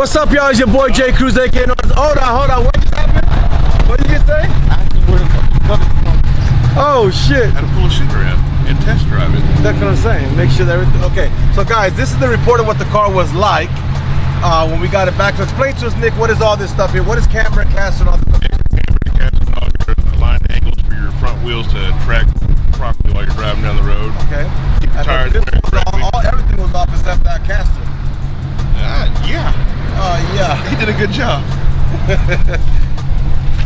What's up, y'all? It's your boy J Cruz. Hold on. What just happened? What did you say? Oh shit! Had to pull a shooter in and test drive it. That's what I'm saying. Make sure that everything. Okay. So guys, this is the report of what the car was like when we got it back. So explain to us, Nick, what is all this stuff here? What is camera, cast, and all this stuff? Camera, cast, and all your aligned angles for your front wheels to track properly while you're driving down the road. Okay. Keep your tires wearing correctly. Everything was off except that caster. Yeah. Yeah. He did a good job.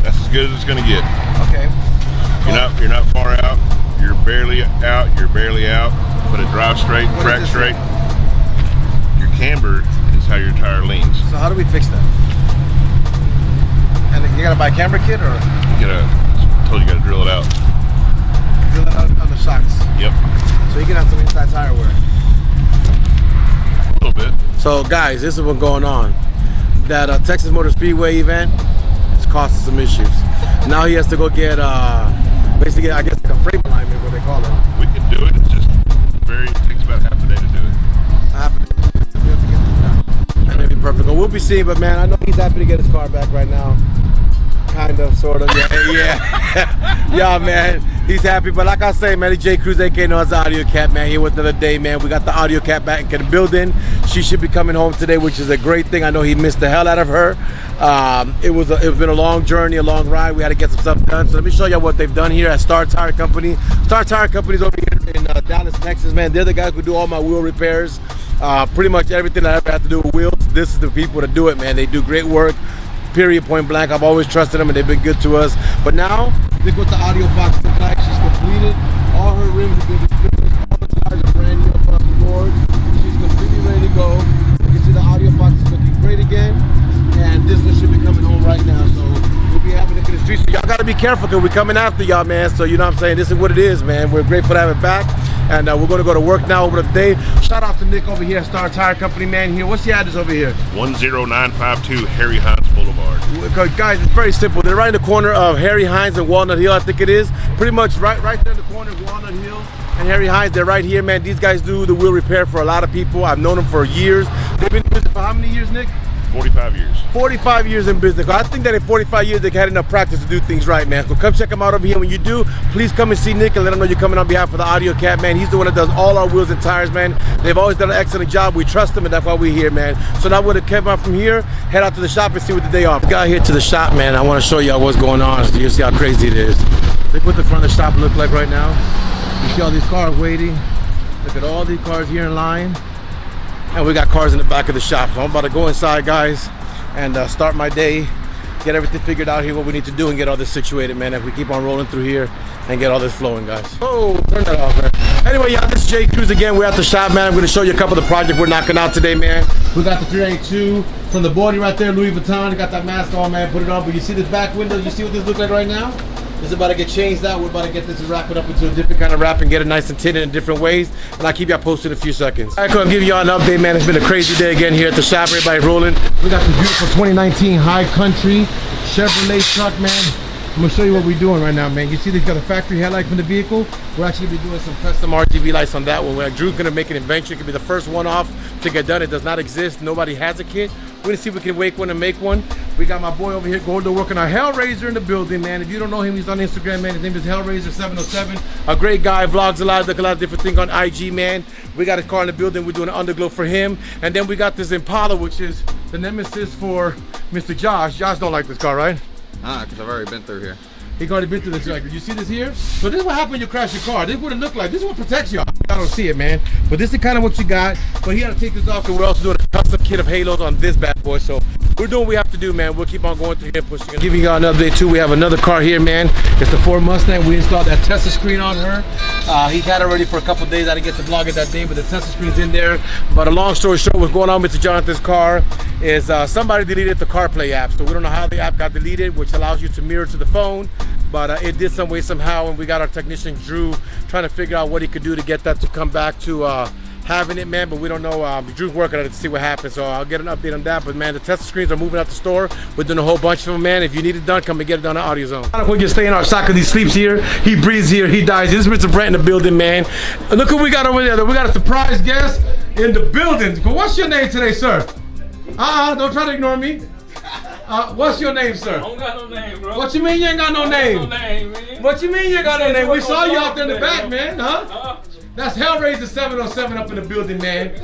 That's as good as it's gonna get. Okay. You're not far out. You're barely out. You're barely out. But it drives straight, track straight. Your camber is how your tire leans. So how do we fix that? And you gotta buy a camera kit, or You gotta drill it out. drill it out on the shocks. Yep. So you can have some inside tire wear. A little bit. So guys, this is what's going on. That Texas Motor Speedway event, it's causing some issues. Now he has to go get basically, I guess, like a frame alignment, what they call it. We can do it. It's just it takes about half a day to do it. Half a day. We have to get this done. And it'll be perfect. We'll be seeing, but man, I know he's happy to get his car back right now. Kind of, sort of, yeah. Yeah, man, he's happy. But like I say, man, it's J Cruz, aka known as Audiocat, man, here with another day, man. We got the Audiocat back in the building. She should be coming home today, which is a great thing. I know he missed the hell out of her. It's been a long journey, a long ride. We had to get some stuff done. So let me show you what they've done here at Star Tire Company. Star Tire Company is over here in Dallas, Texas, man. They're the guys who do all my wheel repairs. Pretty much everything that I ever have to do with wheels, this is the people that do it, man. They do great work. Period, point blank. I've always trusted them and they've been good to us. But now, look what the Audiofox looks like. She's completed. All her rims have been replaced. All the tires are brand new across the board. She's completely ready to go. You can see the Audiofox is looking great again. And this one should be coming home right now. So we'll be having it in the streets. So y'all got to be careful because we're coming after y'all, man. So you know what I'm saying? This is what it is, man. We're grateful to have it back. And we're going to go to work now over the day. Shout out to Nick over here at Star Tire Company, man. Here, what's the address over here? 10952 Harry Hines Boulevard. Guys, it's very simple. They're right in the corner of Harry Hines and Walnut Hill, I think it is. Pretty much right there in the corner of Walnut Hill and Harry Hines. They're right here, man. These guys do the wheel repair for a lot of people. I've known them for years. They've been in business for how many years, Nick? 45 years. 45 years in business. I think that in 45 years, they've had enough practice to do things right, man. So come check them out over here. When you do, please come and see Nick and let him know you're coming on behalf of the Audiocat, man. He's the one that does all our wheels and tires, man. They've always done an excellent job. We trust them, and that's why we're here, man. So now we're coming out from here, head out to the shop and see what the day off. Got here to the shop, man. I want to show y'all what's going on so you see how crazy it is. Look what the front of the shop look like right now. You see all these cars waiting. Look at all these cars here in line. And we got cars in the back of the shop. So I'm about to go inside, guys, and start my day, get everything figured out here, what we need to do, and get all this situated, man. If we keep on rolling through here and get all this flowing, guys. Oh, turn that off, man. Anyway, y'all, this is J Cruz again. We're at the shop, man. I'm going to show you a couple of the projects we're knocking out today, man. We got the 382 from the body right there, Louis Vuitton. Got that mask on, man. Put it on. But you see this back window? You see what this looks like right now? This is about to get changed out. We're about to get this and wrap it up into a different kind of wrap and get it nice and tinted in different ways. And I'll keep y'all posted in a few seconds. All right, come give y'all an update, man. It's been a crazy day again here at the shop. Everybody rolling. We got the beautiful 2019 High Country Chevrolet truck, man. I'm gonna show you what we're doing right now, man. You see, they've got a factory headlight from the vehicle. We're actually gonna be doing some custom RGB lights on that one. Drew's gonna make an invention. It could be the first one off to get done. It does not exist. Nobody has a kit. We're gonna see if we can make one and make one. We got my boy over here, Goldo, working on Hellraiser in the building, man. If you don't know him, he's on Instagram, man. His name is Hellraiser707. A great guy, vlogs a lot, does a lot of different things on IG, man. We got a car in the building. We're doing an Underglow for him. And then we got this Impala, which is the nemesis for Mr. Josh. Josh don't like this car, right? Because I've already been through here. He's already been through this. Like, you see this here? So this is what happens when you crash your car. This is what it look like. This is what protects you. I don't see it, man. But this is kind of what you got. But he had to take this off because we're also doing a custom kit of halos on this bad boy. So we're doing what we have to do, man. We'll keep on going through here, pushing. Giving y'all an update too. We have another car here, man. It's the Ford Mustang. We installed that Tesla screen on her. He had it already for a couple days. I didn't get to vlog it that day, but the Tesla screen's in there. But a long story short, what's going on with Mr. Jonathan's car is somebody deleted the CarPlay app. So we don't know how the app got deleted, which allows you to mirror to the phone. But it did some way somehow, and we got our technician Drew trying to figure out what he could do to get that to come back to having it, man. But we don't know. Drew's working on it to see what happens, so I'll get an update on that. But man, the Tesla screens are moving out the store. We're doing a whole bunch of them, man. If you need it done, come and get it done at Audiozone. We just stay in our sock because he sleeps here, he breathes here, he dies. This is Mr. Brent in the building, man. And look what we got over there. We got a surprise guest in the building. What's your name today, sir? Don't try to ignore me. What's your name, sir? I don't got no name, bro. What you mean you ain't got no name? No name, man. What you mean you ain't got no name? We saw you out there in the back, bro. man, huh? That's Hellraiser 707 up in the building, man.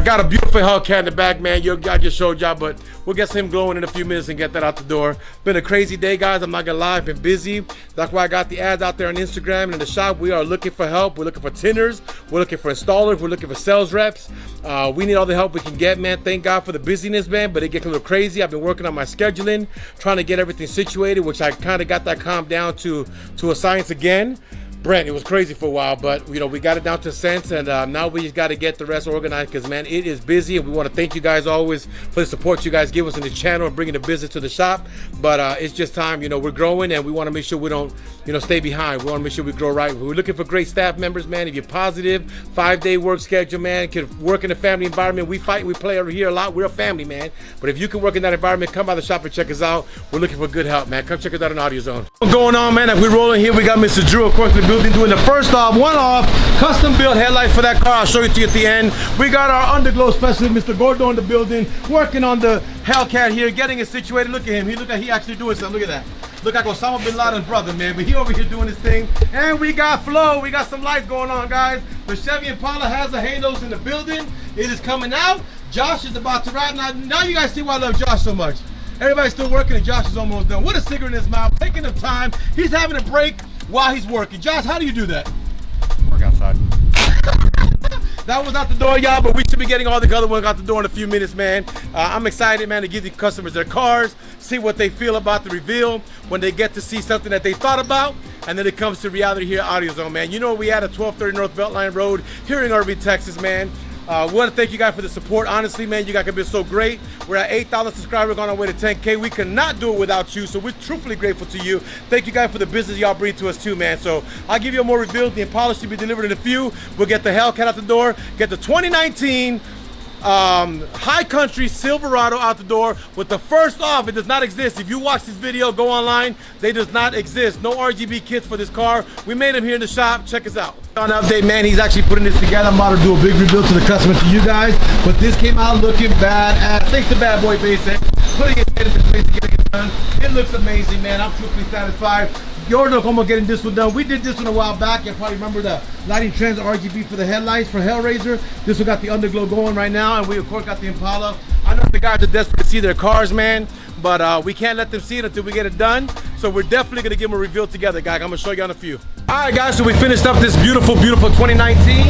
Got a beautiful Hellcat in the back, man. I just showed y'all, but we'll get him glowing in a few minutes and get that out the door. Been a crazy day, guys. I'm not gonna lie, I've been busy. That's why I got the ads out there on Instagram and in the shop. We are looking for help. We're looking for tinners. We're looking for installers. We're looking for sales reps. We need all the help we can get, man. Thank God for the busyness, man, but it gets a little crazy. I've been working on my scheduling, trying to get everything situated, which I kind of got that calmed down to a science again. Brent, it was crazy for a while, but you know, we got it down to sense, and now we just got to get the rest organized, because man, it is busy, and we want to thank you guys always for the support you guys give us in the channel and bringing the business to the shop. But it's just time, you know, we're growing, and we want to make sure we don't, you know, stay behind. We want to make sure we grow right. We're looking for great staff members, man. If you're positive, 5-day work schedule, man, can work in a family environment. We fight, we play over here a lot. We're a family, man. But if you can work in that environment, come by the shop and check us out. We're looking for good help, man. Come check us out on Audiozone. What's going on, man? As we're rolling here, we got Mr. Drew, of course, in the building, doing the first one-off custom built headlights for that car. I'll show you to you at the end. We got our Underglow specialist, Mr. Gordo, in the building, working on the Hellcat here, getting it situated. Look at him. He actually doing something. Look at that. Look like Osama bin Laden's brother, man. But he over here doing his thing. And we got flow. We got some lights going on, guys. The Chevy Impala has the halos in the building. It is coming out. Josh is about to ride. Now you guys see why I love Josh so much. Everybody's still working, and Josh is almost done. With a cigarette in his mouth, taking the time. He's having a break while he's working. Josh, how do you do that? Work outside. That was out the door, y'all, but we should be getting all the other ones out the door in a few minutes, man. I'm excited, man, to give the customers their cars, see what they feel about the reveal, when they get to see something that they thought about, and then it comes to reality here at Audiozone, man. You know, we at 1230 North Beltline Road here in Irving, Texas, man. We want to thank you guys for the support. Honestly, man, you guys have been so great. We're at 8,000 subscribers on our way to 10K. We cannot do it without you, so we're truthfully grateful to you. Thank you guys for the business y'all bring to us too, man. So I'll give you a more reveal. The Impala should be delivered in a few. We'll get the Hellcat out the door, get the 2019 High Country Silverado out the door with the first off. It does not exist. If you watch this video, go online. They does not exist. No RGB kits for this car. We made them here in the shop. Check us out. On update, man, he's actually putting this together. I'm about to do a big rebuild to the customer, to you guys, but this came out looking badass. Thanks to Bad Boy Basic, putting it in place to get it done. It looks amazing, man. I'm truthfully satisfied. You're no como getting this one done. We did this one a while back. You probably remember the lighting trends RGB for the headlights for Hellraiser. This one got the Underglow going right now, and we of course got the Impala. I know the guys are desperate to see their cars, man, but we can't let them see it until we get it done. So we're definitely gonna give them a reveal together, guys. I'm gonna show you on a few. All right, guys, so we finished up this beautiful 2019. You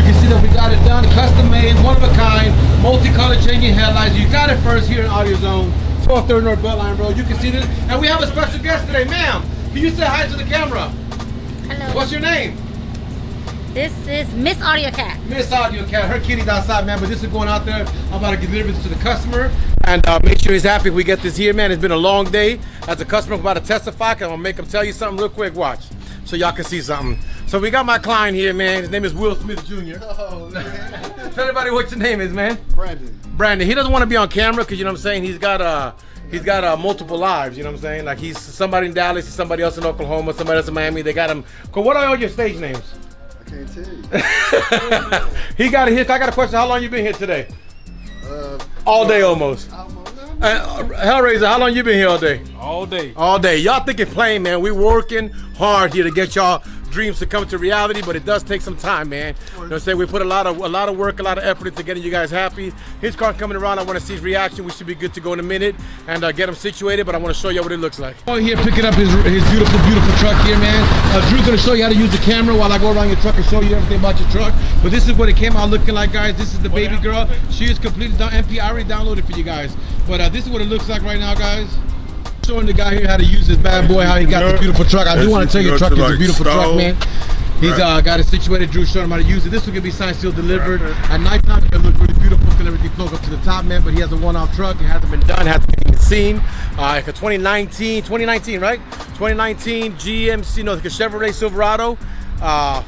can see that we got it done, custom made, one of a kind, multicolor changing headlights. You got it first here in Audiozone, 1230 North Beltline Road. You can see this, and we have a special guest today, ma'am. Can you say hi to the camera? Hello. What's your name? This is Miss AudioCat. Miss AudioCat. Her kitty's outside, man, but this is going out there. I'm about to deliver this to the customer and make sure he's happy we get this here, man. It's been a long day. As a customer, I'm about to testify, because I'm going to make him tell you something real quick. Watch, so y'all can see something. So we got my client here, man. His name is Will Smith Jr. Oh, man. Tell everybody what your name is, man. Brandon. Brandon. He doesn't want to be on camera because, you know what I'm saying, he's got multiple lives, you know what I'm saying? Like, he's somebody in Dallas, he's somebody else in Oklahoma, somebody else in Miami. They got him. What are all your stage names? I can't tell you. He got it here. I got a question. How long you been here today? All day almost. Hellraiser, how long you been here all day? All day. All day. Y'all think it's plain, man. We're working hard here to get y'all dreams to come to reality, but it does take some time, man. You know what I'm saying? We put a lot of work, a lot of effort into getting you guys happy. His car coming around. I want to see his reaction. We should be good to go in a minute and get him situated, but I want to show you what it looks like. Oh, here picking up his beautiful, beautiful truck here, man. Drew's going to show you how to use the camera while I go around your truck and show you everything about your truck. But this is what it came out looking like, guys. This is the baby girl. She is completely done. MP, I already downloaded for you guys. But this is what it looks like right now, guys. Showing the guy here how to use this bad boy, how he got this beautiful truck. I do want to tell you, your truck is a beautiful truck, man. He's got it situated. Drew showed him how to use it. This one can be signed, sealed, delivered. At nighttime, it'll look really beautiful because everything flows up to the top, man. But he has a one-off truck. It hasn't been done, hasn't been seen. Like a 2019, right? 2019 GMC, no, like a Chevrolet Silverado.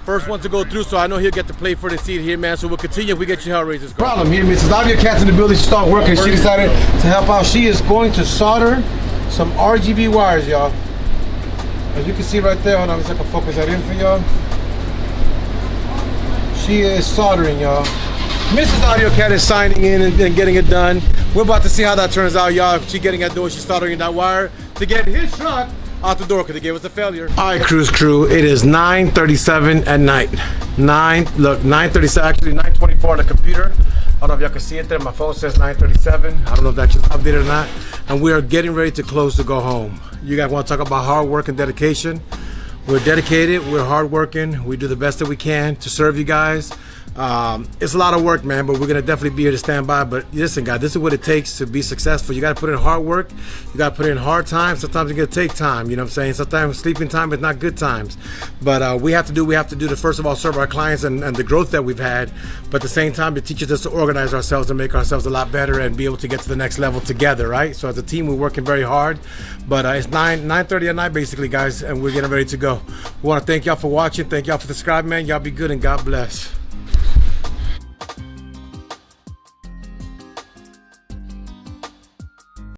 First one to go through, so I know he'll get to play for the seat here, man. So we'll continue if we get you Hellraiser's car. Problem here, Mrs. AudioCat's in the building. She started working. She decided to help out. She is going to solder some RGB wires, y'all. As you can see right there, hold on, let's see if I can focus that in for y'all. She is soldering, y'all. Mrs. AudioCat is signing in and getting it done. We're about to see how that turns out, y'all. She's getting that door. She's soldering that wire to get his truck out the door because they gave us a failure. All right, Cruise Crew. It is 9:37 at night. 9:37, actually 9:24 on the computer. I don't know if y'all can see it there. My phone says 9:37. I don't know if that's just updated or not. And we are getting ready to close to go home. You guys want to talk about hard work and dedication? We're dedicated. We're hardworking. We do the best that we can to serve you guys. It's a lot of work, man, but we're gonna definitely be here to stand by. But listen, guys, this is what it takes to be successful. You gotta put in hard work. You gotta put in hard time. Sometimes it's gonna take time. You know what I'm saying? Sometimes sleeping time is not good times. But we have to do to first of all serve our clients and the growth that we've had. But at the same time, it teaches us to organize ourselves and make ourselves a lot better and be able to get to the next level together, right? So as a team, we're working very hard. But it's 9:30 at night, basically, guys, and we're getting ready to go. We want to thank y'all for watching. Thank y'all for subscribing, man. Y'all be good and God bless.